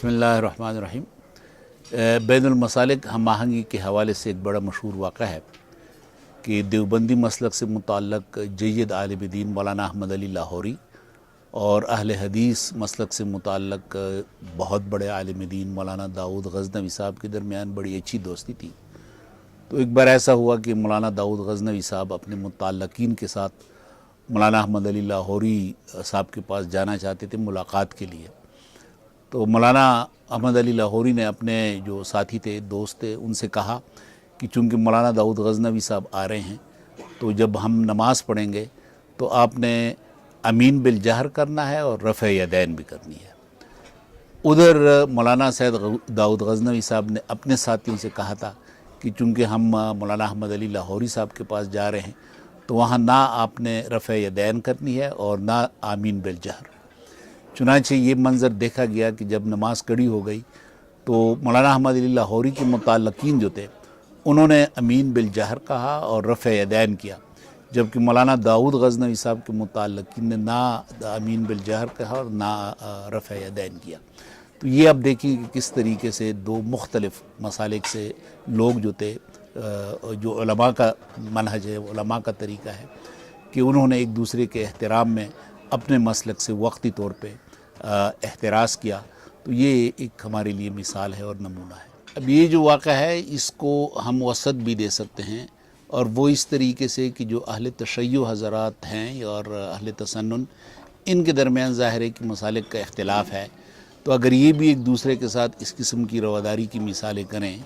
بسم اللہ الرحمن الرحیم۔ بین المسالک ہم آہنگی کے حوالے سے ایک بڑا مشہور واقعہ ہے کہ دیوبندی مسلک سے متعلق جید عالم دین مولانا احمد علی لاہوری اور اہل حدیث مسلک سے متعلق بہت بڑے عالم دین مولانا داؤد غزنوی صاحب کے درمیان بڑی اچھی دوستی تھی۔ تو ایک بار ایسا ہوا کہ مولانا داؤد غزنوی صاحب اپنے متعلقین کے ساتھ مولانا احمد علی لاہوری صاحب کے پاس جانا چاہتے تھے ملاقات کے لیے۔ تو مولانا احمد علی لاہوری نے اپنے جو ساتھی تھے، دوست تھے، ان سے کہا کہ چونکہ مولانا داؤد غزنوی صاحب آ رہے ہیں تو جب ہم نماز پڑھیں گے تو آپ نے امین بالجہر کرنا ہے اور رفع یدین بھی کرنی ہے۔ ادھر مولانا سید داؤد غزنوی صاحب نے اپنے ساتھیوں سے کہا تھا کہ چونکہ ہم مولانا احمد علی لاہوری صاحب کے پاس جا رہے ہیں تو وہاں نہ آپ نے رفع یدین کرنی ہے اور نہ آمین بالجہر۔ چنانچہ یہ منظر دیکھا گیا کہ جب نماز کڑی ہو گئی تو مولانا احمد علی لاہوری کے متعلقین جو تھے انہوں نے امین بالجہر کہا اور رفع یدین کیا، جبکہ مولانا داؤد غزنوی صاحب کے متعلقین نے نہ امین بالجہر کہا اور نہ رفع یدین کیا۔ تو یہ اب دیکھیں کہ کس طریقے سے دو مختلف مسالک سے لوگ جو تھے، جو علماء کا منہج ہے، علماء کا طریقہ ہے کہ انہوں نے ایک دوسرے کے احترام میں اپنے مسلک سے وقتی طور پہ احتراز کیا۔ تو یہ ایک ہمارے لیے مثال ہے اور نمونہ ہے۔ اب یہ جو واقعہ ہے اس کو ہم وسعت بھی دے سکتے ہیں، اور وہ اس طریقے سے کہ جو اہل تشیع حضرات ہیں اور اہل تسنن، ان کے درمیان ظاہر ہے کہ مسالک کا اختلاف ہے، تو اگر یہ بھی ایک دوسرے کے ساتھ اس قسم کی رواداری کی مثالیں کریں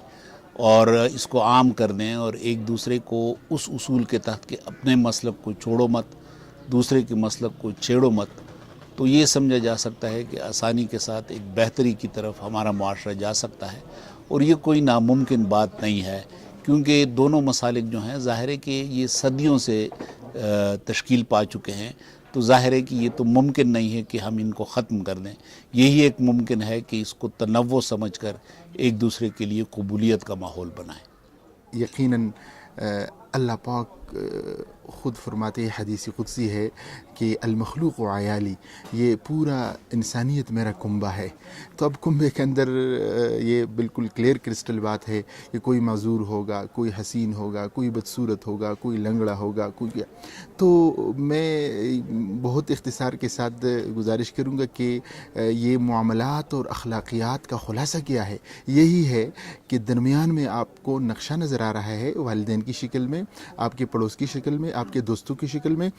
اور اس کو عام کر دیں اور ایک دوسرے کو اس اصول کے تحت کہ اپنے مسلک کو چھوڑو مت، دوسرے کے مسلک کو چھیڑو مت، تو یہ سمجھا جا سکتا ہے کہ آسانی کے ساتھ ایک بہتری کی طرف ہمارا معاشرہ جا سکتا ہے۔ اور یہ کوئی ناممکن بات نہیں ہے، کیونکہ دونوں مسالک جو ہیں ظاہر ہے کہ یہ صدیوں سے تشکیل پا چکے ہیں، تو ظاہر ہے کہ یہ تو ممکن نہیں ہے کہ ہم ان کو ختم کر دیں۔ یہی ایک ممکن ہے کہ اس کو تنوع سمجھ کر ایک دوسرے کے لیے قبولیت کا ماحول بنائیں۔ یقیناً اللہ پاک خود فرماتے ہیں، حدیث قدسی ہے کہ المخلوق و عیالی، یہ پورا انسانیت میرا کنبہ ہے۔ تو اب کنبے کے اندر یہ بالکل کلیئر کرسٹل بات ہے کہ کوئی معذور ہوگا، کوئی حسین ہوگا، کوئی بدصورت ہوگا، کوئی لنگڑا ہوگا، کوئی تو میں بہت اختصار کے ساتھ گزارش کروں گا کہ یہ معاملات اور اخلاقیات کا خلاصہ کیا ہے؟ یہی ہے کہ درمیان میں آپ کو نقشہ نظر آ رہا ہے، والدین کی شکل میں، آپ کے پڑوس کی شکل میں، آپ کے دوستوں کی شکل میں،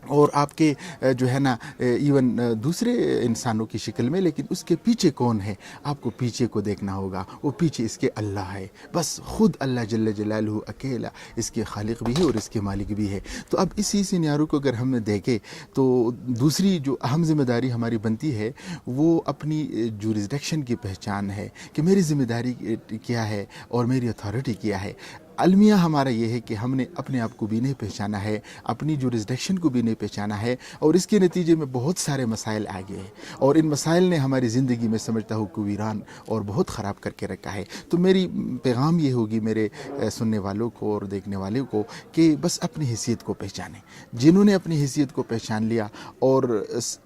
اور آپ کے جو ہے نا ایون دوسرے انسانوں کی شکل میں، لیکن اس کے پیچھے کون ہے؟ آپ کو پیچھے کو دیکھنا ہوگا، وہ پیچھے اس کے اللہ ہے، بس خود اللہ جل جلالہ اکیلا اس کے خالق بھی ہے اور اس کے مالک بھی ہے۔ تو اب اسی سینیارو کو اگر ہم دیکھیں تو دوسری جو اہم ذمہ داری ہماری بنتی ہے وہ اپنی جورسڈکشن کی پہچان ہے کہ میری ذمہ داری کیا ہے اور میری اتھارٹی کیا ہے۔ المیہ ہمارا یہ ہے کہ ہم نے اپنے آپ کو بھی نہیں پہچانا ہے، اپنی جورسڈکشن کو بھی نہیں پہچانا ہے، اور اس کے نتیجے میں بہت سارے مسائل آ گئے ہیں، اور ان مسائل نے ہماری زندگی میں سمجھتا ہوں کو ویران اور بہت خراب کر کے رکھا ہے۔ تو میری پیغام یہ ہوگی میرے سننے والوں کو اور دیکھنے والوں کو کہ بس اپنی حیثیت کو پہچانیں۔ جنہوں نے اپنی حیثیت کو پہچان لیا اور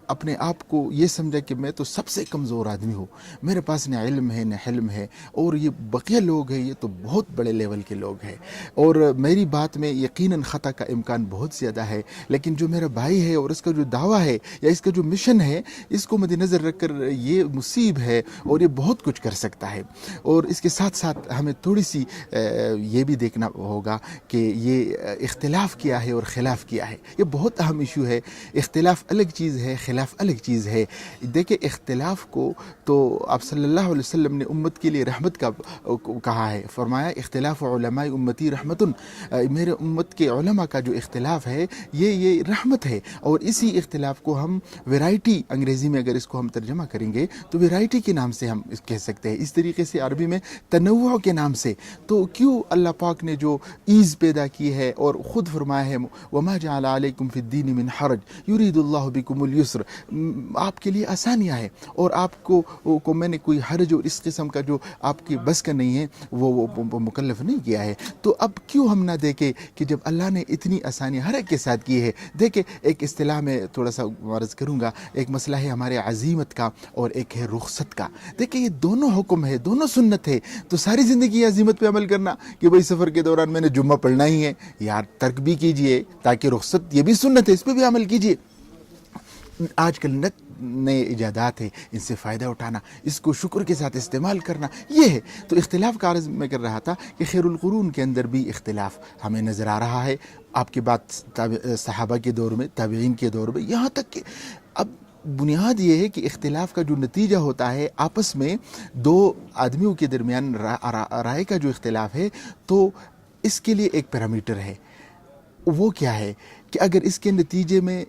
اپنے آپ کو یہ سمجھا کہ میں تو سب سے کمزور آدمی ہوں، میرے پاس نہ علم ہے نہ حلم ہے، اور یہ بقیہ لوگ ہیں یہ تو بہت بڑے لیول کے لوگ ہیں، اور میری بات میں یقیناً خطا کا امکان بہت زیادہ ہے، لیکن جو میرا بھائی ہے اور اس کا جو دعویٰ ہے یا اس کا جو مشن ہے، اس کو مد نظر رکھ کر یہ مصیب ہے اور یہ بہت کچھ کر سکتا ہے۔ اور اس کے ساتھ ساتھ ہمیں تھوڑی سی یہ بھی دیکھنا ہوگا کہ یہ اختلاف کیا ہے اور خلاف کیا ہے۔ یہ بہت اہم ایشو ہے۔ اختلاف الگ چیز ہے، خلاف الگ چیز ہے۔ دیکھیں اختلاف کو تو آپ صلی اللہ علیہ وسلم نے امت کے لیے رحمت کا کہا ہے، فرمایا اختلاف علماء امتی رحمتن، میرے امت کے علماء کا جو اختلاف ہے یہ رحمت ہے، اور اسی اختلاف کو ہم ویرائٹی، انگریزی میں اگر اس کو ہم ترجمہ کریں گے تو ویرائٹی کے نام سے ہم کہہ سکتے ہیں، اس طریقے سے عربی میں تنوع کے نام سے۔ تو کیوں اللہ پاک نے جو ایز پیدا کی ہے اور خود فرمایا ہے وما جعل علیکم فی الدین من حرج یرید اللہ بکم اليسر، آپ کے لیے آسانیاں ہے، اور آپ کو میں نے کوئی حرج اور اس قسم کا جو آپ کی بس کا نہیں ہے وہ مکلف نہیں کیا ہے۔ تو اب کیوں ہم نہ دیکھیں کہ جب اللہ نے اتنی آسانی ہر ایک کے ساتھ کی ہے. دیکھیں ایک اصطلاح میں تھوڑا سا عرض کروں گا, ایک مسئلہ ہے ہمارے عزیمت کا اور ایک ہے رخصت کا. دیکھیں یہ دونوں حکم ہے, دونوں سنت ہے. تو ساری زندگی عزیمت پہ عمل کرنا کہ بھئی سفر کے دوران میں نے جمعہ پڑھنا ہی ہے, یار ترک بھی کیجئے تاکہ رخصت, یہ بھی سنت ہے, اس پہ بھی عمل کیجئے. آج کل نئے ایجادات ہیں, ان سے فائدہ اٹھانا, اس کو شکر کے ساتھ استعمال کرنا, یہ ہے. تو اختلاف کا عرض میں کر رہا تھا کہ خیر القرون کے اندر بھی اختلاف ہمیں نظر آ رہا ہے. آپ کی بات صحابہ کے دور میں, تابعین کے دور میں, یہاں تک کہ اب بنیاد یہ ہے کہ اختلاف کا جو نتیجہ ہوتا ہے آپس میں دو آدمیوں کے درمیان رائے کا جو اختلاف ہے, تو اس کے لیے ایک پیرامیٹر ہے. وہ کیا ہے کہ اگر اس کے نتیجے میں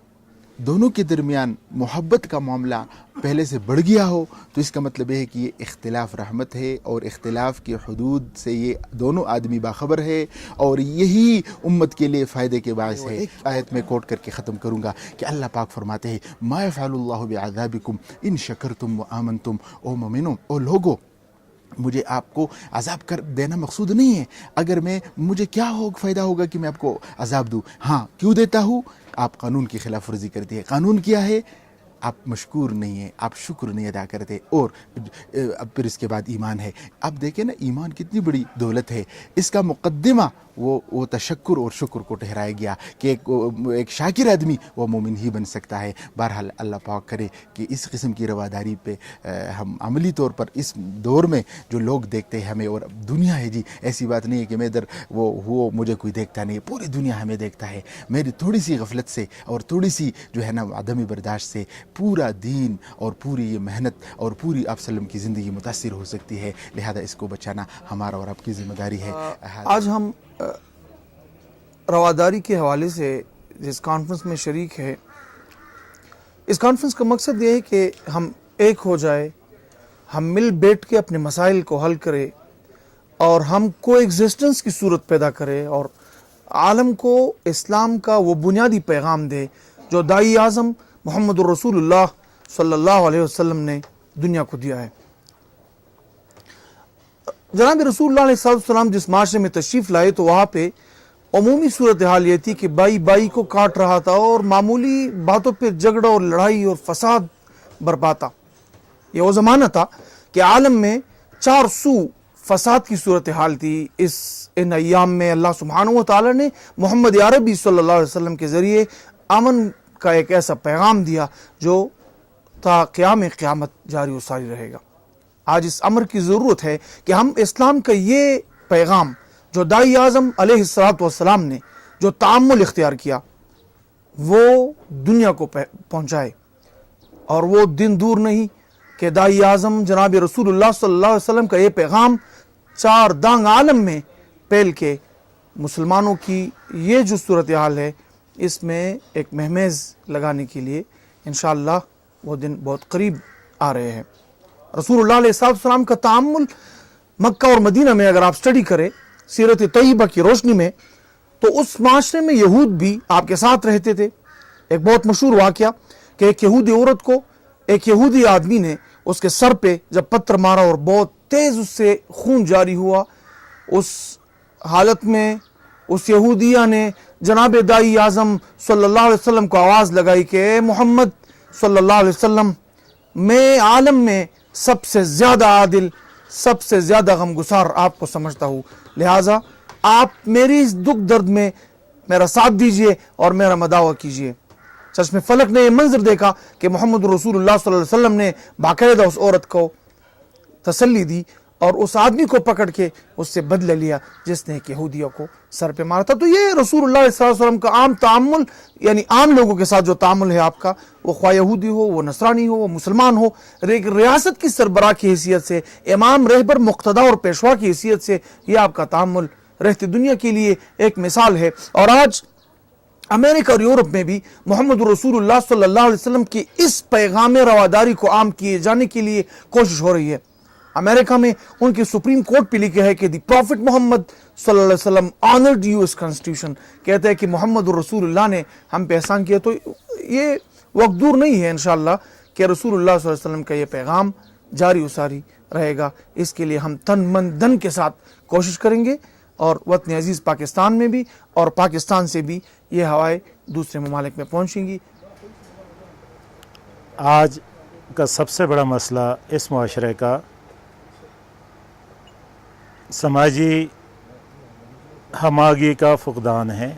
دونوں کے درمیان محبت کا معاملہ پہلے سے بڑھ گیا ہو تو اس کا مطلب ہے کہ یہ اختلاف رحمت ہے, اور اختلاف کی حدود سے یہ دونوں آدمی باخبر ہے, اور یہی امت کے لیے فائدے کے باعث ہے. ایک آیت میں کوٹ کر کے ختم کروں گا کہ اللہ پاک فرماتے ہیں ما یفعل اللہ بعذابکم ان شکرتم وآمنتم. او مومنوں, او لوگو, مجھے آپ کو عذاب کر دینا مقصود نہیں ہے. اگر مجھے کیا فائدہ ہوگا کہ میں آپ کو عذاب دوں؟ ہاں, کیوں دیتا ہوں؟ آپ قانون کی خلاف ورزی کرتے ہیں. قانون کیا ہے؟ آپ مشکور نہیں ہیں, آپ شکر نہیں ادا کرتے, اور اب پھر اس کے بعد ایمان ہے. اب دیکھیں نا, ایمان کتنی بڑی دولت ہے. اس کا مقدمہ وہ تشکر اور شکر کو ٹھہرایا گیا کہ ایک شاکر آدمی وہ مومن ہی بن سکتا ہے. بہرحال اللہ پاک کرے کہ اس قسم کی رواداری پہ ہم عملی طور پر اس دور میں جو لوگ دیکھتے ہیں ہمیں, اور دنیا ہے جی, ایسی بات نہیں ہے کہ میں ادھر وہ مجھے کوئی دیکھتا نہیں, پوری دنیا ہمیں دیکھتا ہے. میری تھوڑی سی غفلت سے اور تھوڑی سی جو ہے نا عدم برداشت سے پورا دین اور پوری یہ محنت اور پوری آپ وسلم کی زندگی متاثر ہو سکتی ہے. لہذا اس کو بچانا ہمارا اور آپ کی ذمہ داری ہے. آج ہم رواداری کے حوالے سے جس کانفرنس میں شریک ہے, اس کانفرنس کا مقصد یہ ہے کہ ہم ایک ہو جائے, ہم مل بیٹھ کے اپنے مسائل کو حل کرے, اور ہم کو ایگزسٹنس کی صورت پیدا کرے, اور عالم کو اسلام کا وہ بنیادی پیغام دے جو داعی اعظم محمد الرسول اللہ صلی اللہ علیہ وسلم نے دنیا کو دیا ہے. جناب رسول اللہ علیہ السلام جس معاشرے میں تشریف لائے تو وہاں پہ عمومی صورتحال یہ تھی کہ بائی بائی کو کاٹ رہا تھا, اور معمولی باتوں پہ جھگڑا اور لڑائی اور فساد برپا تھا. یہ وہ زمانہ تھا کہ عالم میں 4 سو فساد کی صورتحال تھی. ان ایام میں اللہ سبحانہ و تعالی نے محمد عربی صلی اللہ علیہ وسلم کے ذریعے امن کا ایک ایسا پیغام دیا جو تا قیام قیامت جاری و ساری رہے گا. آج اس امر کی ضرورت ہے کہ ہم اسلام کا یہ پیغام جو داعی اعظم علیہ السلام نے جو تعامل اختیار کیا وہ دنیا کو پہنچائے. اور وہ دن دور نہیں کہ داعی اعظم جناب رسول اللہ صلی اللہ علیہ وسلم کا یہ پیغام 4 دانگ عالم میں پھیل کے مسلمانوں کی یہ جو صورتحال ہے اس میں ایک مہمیز لگانے کے لیے انشاءاللہ وہ دن بہت قریب آ رہے ہیں. رسول اللہ علیہ السلام کا تعامل مکہ اور مدینہ میں اگر آپ سٹڈی کریں سیرت طیبہ کی روشنی میں, تو اس معاشرے میں یہود بھی آپ کے ساتھ رہتے تھے. ایک بہت مشہور واقعہ کہ ایک یہودی عورت کو ایک یہودی آدمی نے اس کے سر پہ جب پتھر مارا اور بہت تیز اس سے خون جاری ہوا, اس حالت میں اس یہودیہ نے جناب داعی اعظم صلی اللہ علیہ وسلم کو آواز لگائی کہ اے محمد صلی اللہ علیہ وسلم, میں عالم میں سب سے زیادہ عادل, سب سے زیادہ غمگسار آپ کو سمجھتا ہوں, لہٰذا آپ میری اس دکھ درد میں میرا ساتھ دیجئے اور میرا مداوع کیجئے. چشم فلک نے یہ منظر دیکھا کہ محمد رسول اللہ صلی اللہ علیہ وسلم نے باقاعدہ اس عورت کو تسلی دی اور اس آدمی کو پکڑ کے اس سے بدلہ لیا جس نے ایک یہودیہ کو سر پہ مارا تھا. تو یہ رسول اللہ صلی اللہ علیہ وسلم کا عام تعامل, یعنی عام لوگوں کے ساتھ جو تعامل ہے آپ کا, وہ خواہ یہودی ہو, وہ نصرانی ہو, وہ مسلمان ہو, ریاست کی سربراہ کی حیثیت سے, امام رہبر مقتدی اور پیشوا کی حیثیت سے یہ آپ کا تعامل رہتی دنیا کے لیے ایک مثال ہے. اور آج امریکہ اور یورپ میں بھی محمد رسول اللہ صلی اللہ علیہ وسلم کی اس پیغام رواداری کو عام کیے جانے کے لیے کوشش ہو رہی ہے. امریکہ میں ان کی سپریم کورٹ پہ لکھا ہے کہ دی پروفٹ محمد صلی اللہ علیہ وسلم آنرڈ یو اس کانسٹیٹیوشن, کہتا ہے کہ محمد رسول اللہ نے ہم پہ احسان کیا. تو یہ وقت دور نہیں ہے انشاءاللہ کہ رسول اللہ صلی اللہ علیہ وسلم کا یہ پیغام جاری و ساری رہے گا. اس کے لیے ہم تن من دن کے ساتھ کوشش کریں گے. اور وطن عزیز پاکستان میں بھی اور پاکستان سے بھی یہ ہوائیں دوسرے ممالک میں پہنچیں گی۔ آج کا سب سے بڑا مسئلہ اس معاشرے کا سماجی ہم آہنگی کا فقدان ہے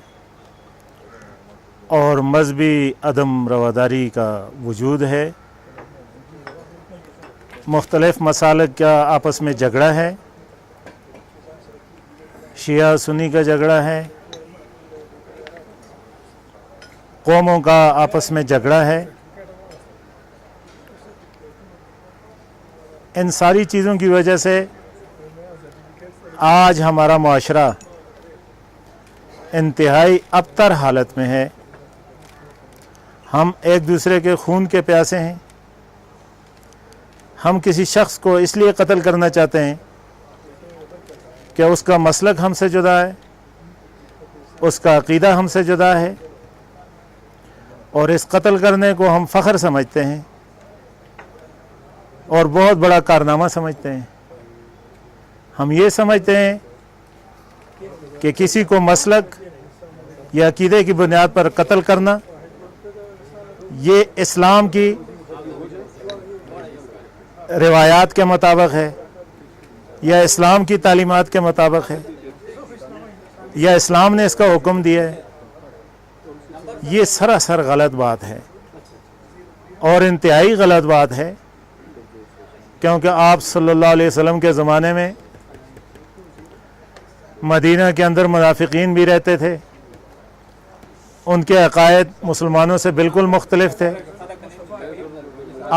اور مذہبی عدم رواداری کا وجود ہے۔ مختلف مسالک کا آپس میں جھگڑا ہے، شیعہ سنی کا جھگڑا ہے، قوموں کا آپس میں جھگڑا ہے۔ ان ساری چیزوں کی وجہ سے آج ہمارا معاشرہ انتہائی ابتر حالت میں ہے۔ ہم ایک دوسرے کے خون کے پیاسے ہیں۔ ہم کسی شخص کو اس لیے قتل کرنا چاہتے ہیں کہ اس کا مسلک ہم سے جدا ہے، اس کا عقیدہ ہم سے جدا ہے، اور اس قتل کرنے کو ہم فخر سمجھتے ہیں اور بہت بڑا کارنامہ سمجھتے ہیں۔ ہم یہ سمجھتے ہیں کہ کسی کو مسلک یا عقیدے کی بنیاد پر قتل کرنا یہ اسلام کی روایات کے مطابق ہے یا اسلام کی تعلیمات کے مطابق ہے یا اسلام نے اس کا حکم دیا ہے۔ یہ سراسر غلط بات ہے اور انتہائی غلط بات ہے، کیونکہ آپ صلی اللہ علیہ وسلم کے زمانے میں مدینہ کے اندر منافقین بھی رہتے تھے، ان کے عقائد مسلمانوں سے بالکل مختلف تھے۔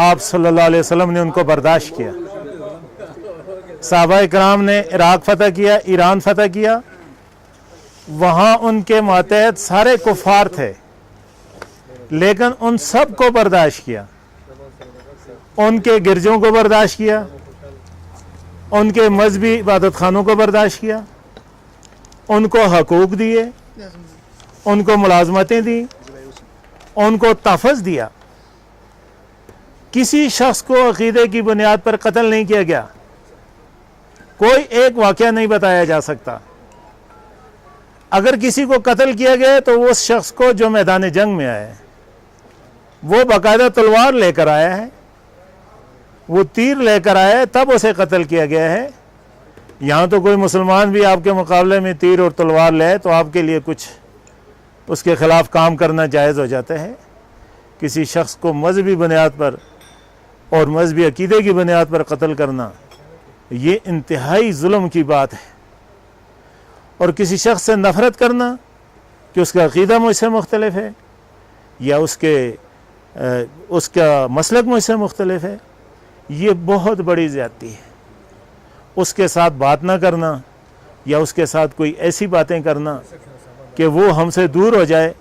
آپ صلی اللہ علیہ وسلم نے ان کو برداشت کیا۔ صحابہ کرام نے عراق فتح کیا، ایران فتح کیا، وہاں ان کے ماتحت سارے کفار تھے، لیکن ان سب کو برداشت کیا، ان کے گرجوں کو برداشت کیا، ان کے مذہبی عبادت خانوں کو برداشت کیا، ان کو حقوق دیے، ان کو ملازمتیں دیں، ان کو تحفظ دیا۔ کسی شخص کو عقیدے کی بنیاد پر قتل نہیں کیا گیا۔ کوئی ایک واقعہ نہیں بتایا جا سکتا۔ اگر کسی کو قتل کیا گیا تو وہ اس شخص کو جو میدان جنگ میں آیا ہے، وہ باقاعدہ تلوار لے کر آیا ہے، وہ تیر لے کر آیا ہے، تب اسے قتل کیا گیا ہے۔ یہاں تو کوئی مسلمان بھی آپ کے مقابلے میں تیر اور تلوار لے تو آپ کے لیے کچھ اس کے خلاف کام کرنا جائز ہو جاتا ہے۔ کسی شخص کو مذہبی بنیاد پر اور مذہبی عقیدے کی بنیاد پر قتل کرنا یہ انتہائی ظلم کی بات ہے، اور کسی شخص سے نفرت کرنا کہ اس کا عقیدہ مجھ سے مختلف ہے یا اس کا مسلک مجھ سے مختلف ہے، یہ بہت بڑی زیادتی ہے۔ اس کے ساتھ بات نہ کرنا یا اس کے ساتھ کوئی ایسی باتیں کرنا کہ وہ ہم سے دور ہو جائے،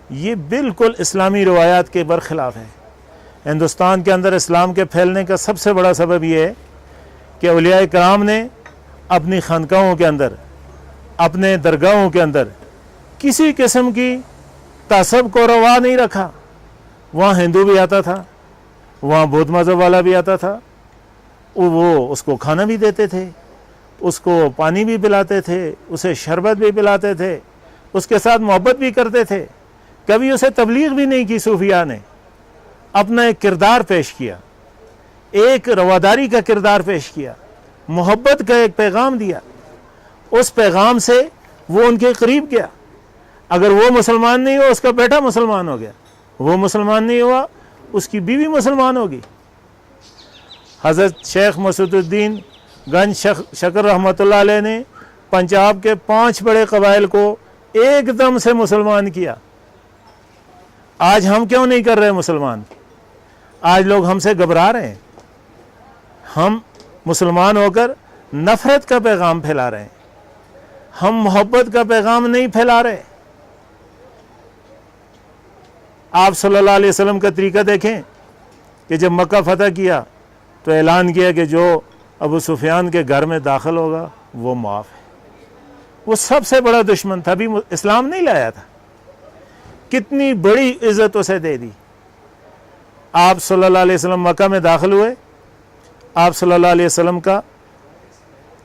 یہ بالکل اسلامی روایات کے برخلاف ہے۔ ہندوستان کے اندر اسلام کے پھیلنے کا سب سے بڑا سبب یہ ہے کہ اولیاء کرام نے اپنی خانقاہوں کے اندر، اپنے درگاہوں کے اندر کسی قسم کی تعصب کو روا نہیں رکھا۔ وہاں ہندو بھی آتا تھا، وہاں بدھ مذہب والا بھی آتا تھا، وہ اس کو کھانا بھی دیتے تھے، اس کو پانی بھی پلاتے تھے، اسے شربت بھی پلاتے تھے، اس کے ساتھ محبت بھی کرتے تھے۔ کبھی اسے تبلیغ بھی نہیں کی۔ صوفیاء نے اپنا ایک کردار پیش کیا، ایک رواداری کا کردار پیش کیا، محبت کا ایک پیغام دیا۔ اس پیغام سے وہ ان کے قریب گیا۔ اگر وہ مسلمان نہیں ہوا، اس کا بیٹا مسلمان ہو گیا۔ وہ مسلمان نہیں ہوا، اس کی بیوی مسلمان ہوگی۔ حضرت شیخ مسعود الدین گنج شکر رحمۃ اللہ علیہ نے پنجاب کے 5 بڑے قبائل کو ایک دم سے مسلمان کیا۔ آج ہم کیوں نہیں کر رہے مسلمان؟ آج لوگ ہم سے گھبرا رہے ہیں۔ ہم مسلمان ہو کر نفرت کا پیغام پھیلا رہے ہیں، ہم محبت کا پیغام نہیں پھیلا رہے۔ آپ صلی اللہ علیہ وسلم کا طریقہ دیکھیں کہ جب مکہ فتح کیا تو اعلان کیا کہ جو ابو سفیان کے گھر میں داخل ہوگا وہ معاف ہے۔ وہ سب سے بڑا دشمن تھا، ابھی اسلام نہیں لایا تھا، کتنی بڑی عزت اسے دے دی۔ آپ صلی اللہ علیہ وسلم مکہ میں داخل ہوئے، آپ صلی اللہ علیہ وسلم کا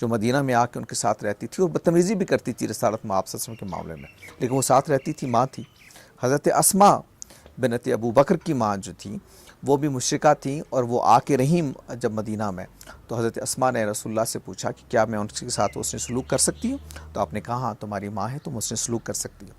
جو مدینہ میں آ کے ان کے ساتھ رہتی تھی اور بدتمیزی بھی کرتی تھی رسالت مآب صلی اللہ علیہ وسلم کے معاملے میں، لیکن وہ ساتھ رہتی تھی، ماں تھی۔ حضرت اسماء بنت ابو بکر کی ماں جو تھی وہ بھی مشرکہ تھیں، اور وہ آ کے رہیں جب مدینہ میں، تو حضرت اسماء نے رسول اللہ سے پوچھا کہ کیا میں ان کے ساتھ حسن سلوک کر سکتی ہوں؟ تو آپ نے کہا ہاں تمہاری ماں ہے، تم حسن سلوک کر سکتی ہو۔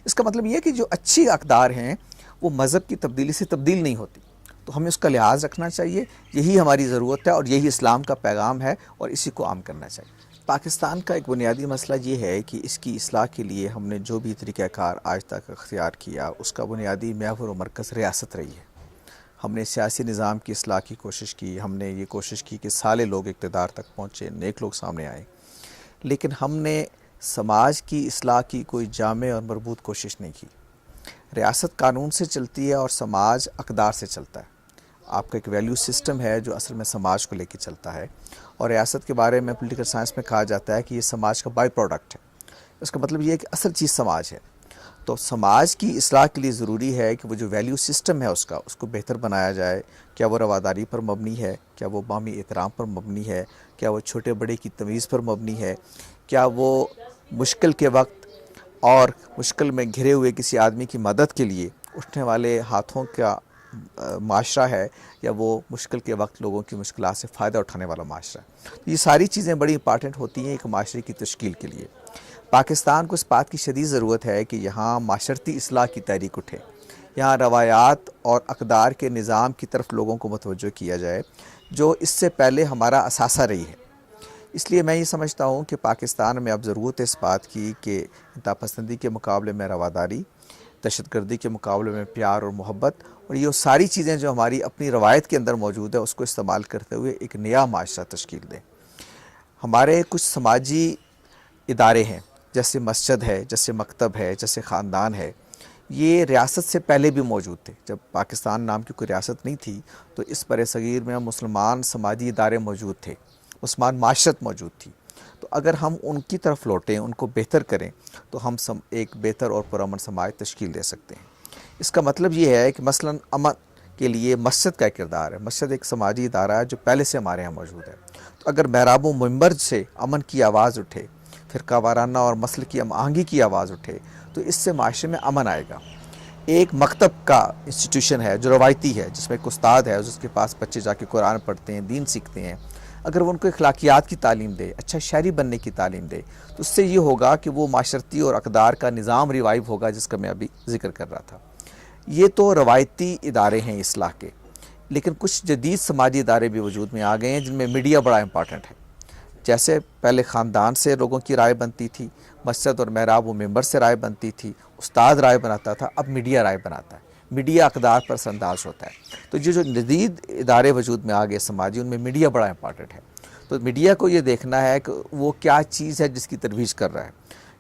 اس کا مطلب یہ ہے کہ جو اچھی اقدار ہیں وہ مذہب کی تبدیلی سے تبدیل نہیں ہوتی، تو ہمیں اس کا لحاظ رکھنا چاہیے، یہی ہماری ضرورت ہے اور یہی اسلام کا پیغام ہے اور اسی کو عام کرنا چاہیے۔ پاکستان کا ایک بنیادی مسئلہ یہ ہے کہ اس کی اصلاح کے لیے ہم نے جو بھی طریقہ کار آج تک اختیار کیا اس کا بنیادی محور و مرکز ریاست رہی ہے۔ ہم نے سیاسی نظام کی اصلاح کی کوشش کی، ہم نے یہ کوشش کی کہ سالے لوگ اقتدار تک پہنچے، نیک لوگ سامنے آئے، لیکن ہم نے سماج کی اصلاح کی کوئی جامع اور مربوط کوشش نہیں کی۔ ریاست قانون سے چلتی ہے اور سماج اقدار سے چلتا ہے۔ آپ کا ایک ویلیو سسٹم ہے جو اصل میں سماج کو لے کے چلتا ہے، اور ریاست کے بارے میں پولیٹیکل سائنس میں کہا جاتا ہے کہ یہ سماج کا بائی پروڈکٹ ہے۔ اس کا مطلب یہ ہے کہ اصل چیز سماج ہے۔ تو سماج کی اصلاح کے لیے ضروری ہے کہ وہ جو ویلیو سسٹم ہے اس کو بہتر بنایا جائے۔ کیا وہ رواداری پر مبنی ہے؟ کیا وہ باہمی احترام پر مبنی ہے؟ کیا وہ چھوٹے بڑے کی تمیز پر مبنی ہے؟ کیا وہ مشکل کے وقت اور مشکل میں گھرے ہوئے کسی آدمی کی مدد کے لیے اٹھنے والے ہاتھوں کا معاشرہ ہے، یا وہ مشکل کے وقت لوگوں کی مشکلات سے فائدہ اٹھانے والا معاشرہ ہے؟ یہ ساری چیزیں بڑی امپارٹنٹ ہوتی ہیں ایک معاشرے کی تشکیل کے لیے۔ پاکستان کو اس بات کی شدید ضرورت ہے کہ یہاں معاشرتی اصلاح کی تحریک اٹھے، یہاں روایات اور اقدار کے نظام کی طرف لوگوں کو متوجہ کیا جائے جو اس سے پہلے ہمارا اثاثہ رہی ہے۔ اس لیے میں یہ سمجھتا ہوں کہ پاکستان میں اب ضرورت ہے اس بات کی کہ انتہا پسندی کے مقابلے میں رواداری، دہشت گردی کے مقابلے میں پیار اور محبت، اور یہ ساری چیزیں جو ہماری اپنی روایت کے اندر موجود ہے اس کو استعمال کرتے ہوئے ایک نیا معاشرہ تشکیل دیں۔ ہمارے کچھ سماجی ادارے ہیں، جیسے مسجد ہے، جیسے مکتب ہے، جیسے خاندان ہے، یہ ریاست سے پہلے بھی موجود تھے۔ جب پاکستان نام کی کوئی ریاست نہیں تھی تو اس برِ صغیر میں مسلمان سماجی ادارے موجود تھے، مسلمان معاشرت موجود تھی۔ تو اگر ہم ان کی طرف لوٹیں، ان کو بہتر کریں، تو ہم ایک بہتر اور پرامن سماج تشکیل دے سکتے ہیں۔ اس کا مطلب یہ ہے کہ مثلاً امن کے لیے مسجد کا کردار ہے۔ مسجد ایک سماجی ادارہ ہے جو پہلے سے ہمارے یہاں موجود ہے۔ تو اگر محراب و منبر سے امن کی آواز اٹھے، فرقہ وارانہ اور مسل کی ہم آہنگی کی آواز اٹھے، تو اس سے معاشرے میں امن آئے گا۔ ایک مکتب کا انسٹیٹیوشن ہے جو روایتی ہے، جس میں ایک استاد ہے، جس کے پاس بچے جا کے قرآن پڑھتے ہیں، دین سیکھتے ہیں، اگر وہ ان کو اخلاقیات کی تعلیم دے، اچھا شہری بننے کی تعلیم دے، تو اس سے یہ ہوگا کہ وہ معاشرتی اور اقدار کا نظام ریوائیو ہوگا، جس کا میں ابھی ذکر کر رہا تھا۔ یہ تو روایتی ادارے ہیں اصلاح کے، لیکن کچھ جدید سماجی ادارے بھی وجود میں آ گئے ہیں جن میں میڈیا بڑا امپارٹنٹ ہے۔ جیسے پہلے خاندان سے لوگوں کی رائے بنتی تھی، مسجد اور محراب و منبر سے رائے بنتی تھی، استاد رائے بناتا تھا، اب میڈیا رائے بناتا ہے، میڈیا اقدار پر انداز ہوتا ہے۔ تو جو جدید ادارے وجود میں آ گئے سماجی، ان میں میڈیا بڑا امپارٹنٹ ہے۔ تو میڈیا کو یہ دیکھنا ہے کہ وہ کیا چیز ہے جس کی ترویج کر رہا ہے،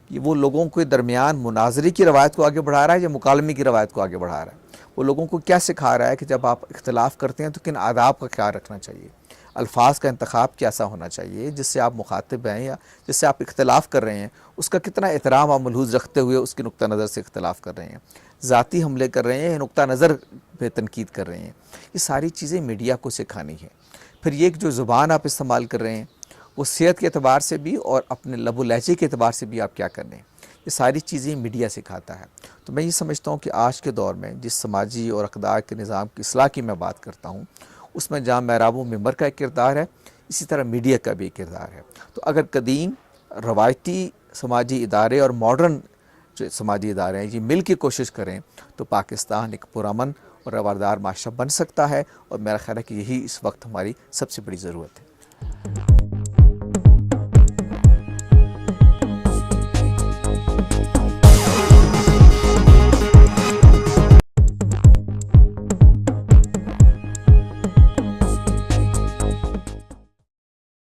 کہ وہ لوگوں کے درمیان مناظرے کی روایت کو آگے بڑھا رہا ہے یا مکالمے کی روایت کو آگے بڑھا رہا ہے۔ وہ لوگوں کو کیا سکھا رہا ہے کہ جب آپ اختلاف کرتے ہیں تو کن آداب کا خیال رکھنا چاہیے، الفاظ کا انتخاب کیسا ہونا چاہیے، جس سے آپ مخاطب ہیں یا جس سے آپ اختلاف کر رہے ہیں اس کا کتنا احترام آپ ملحوظ رکھتے ہوئے اس کی نقطہ نظر سے اختلاف کر رہے ہیں، ذاتی حملے کر رہے ہیں یا نقطہ نظر پہ تنقید کر رہے ہیں۔ یہ ساری چیزیں میڈیا کو سکھانی ہے۔ پھر یہ جو زبان آپ استعمال کر رہے ہیں وہ صحت کے اعتبار سے بھی اور اپنے لب و لہجے کے اعتبار سے بھی آپ کیا کر رہے ہیں، یہ ساری چیزیں میڈیا سکھاتا ہے۔ تو میں یہ سمجھتا ہوں کہ آج کے دور میں جس سماجی اور اقدار کے نظام کی اصلاح کی میں بات کرتا ہوں، اس میں جہاں محراب و منبر کا ایک کردار ہے، اسی طرح میڈیا کا بھی ایک کردار ہے۔ تو اگر قدیم روایتی سماجی ادارے اور ماڈرن جو سماجی ادارے ہیں یہ مل کے کوشش کریں تو پاکستان ایک پرامن اور روادار معاشرہ بن سکتا ہے، اور میرا خیال ہے کہ یہی اس وقت ہماری سب سے بڑی ضرورت ہے۔